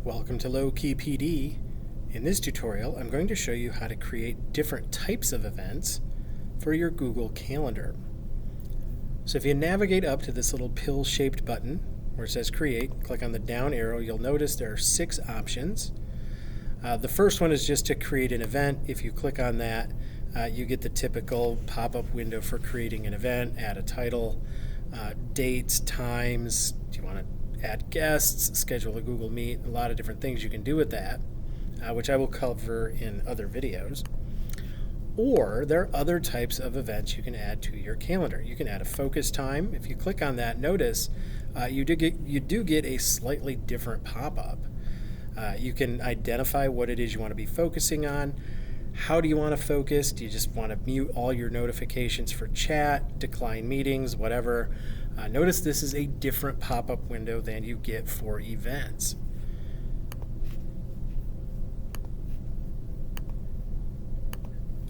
Welcome to Low-Key PD. In this tutorial, I'm going to show you how to create different types of events for your Google Calendar. So if you navigate up to this little pill-shaped button where it says Create, click on the down arrow, you'll notice there are 6 options. The first one is just to create an event. If you click on that, you get the typical pop-up window for creating an event, add a title, dates, times. Do you want to add guests, schedule a Google Meet, a lot of different things you can do with that, which I will cover in other videos. Or there are other types of events you can add to your calendar. You can add a focus time. If you click on that, notice you do get a slightly different pop-up. You can identify what it is you want to be focusing on. How do you want to focus? Do you just want to mute all your notifications for chat, decline meetings, whatever? Notice this is a different pop-up window than you get for events.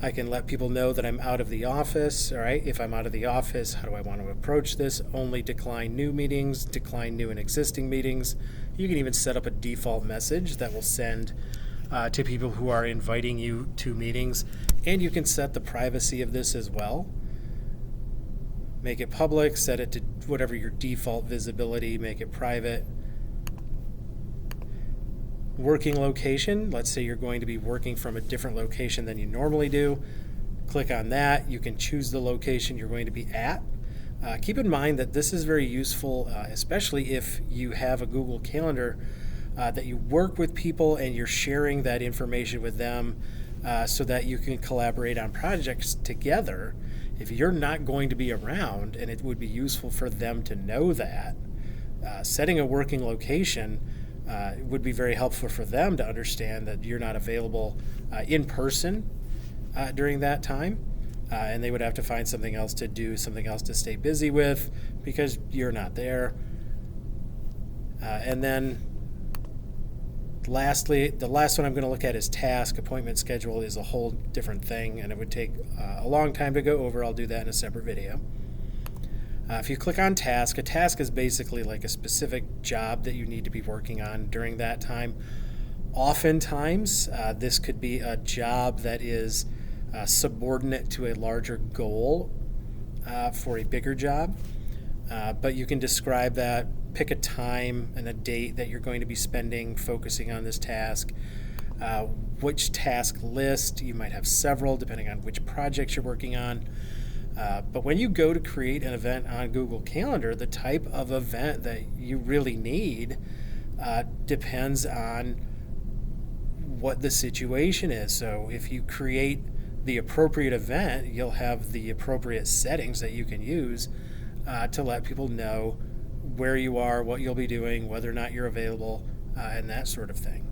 I can let people know that I'm out of the office. All right, if I'm out of the office, how do I want to approach this? Only decline new meetings, decline new and existing meetings. You can even set up a default message that will send to people who are inviting you to meetings. And you can set the privacy of this as well. Make it public, set it to whatever your default visibility, make it private. Working location, let's say you're going to be working from a different location than you normally do. Click on that. You can choose the location you're going to be at. Keep in mind that this is very useful, especially if you have a Google Calendar that you work with people and you're sharing that information with them so that you can collaborate on projects together. If you're not going to be around, and it would be useful for them to know that, setting a working location would be very helpful for them to understand that you're not available in person during that time, and they would have to find something else to do, something else to stay busy with because you're not there. And then lastly, the last one I'm going to look at is task. Appointment schedule is a whole different thing, and it would take a long time to go over. I'll do that in a separate video. If you click on task, a task is basically like a specific job that you need to be working on during that time. Oftentimes, this could be a job that is subordinate to a larger goal for a bigger job, but you can describe that. Pick a time and a date that you're going to be spending focusing on this task. Which task list, you might have several depending on which projects you're working on. But when you go to create an event on Google Calendar, the type of event that you really need depends on what the situation is. So if you create the appropriate event, you'll have the appropriate settings that you can use to let people know where you are, what you'll be doing, whether or not you're available, and that sort of thing.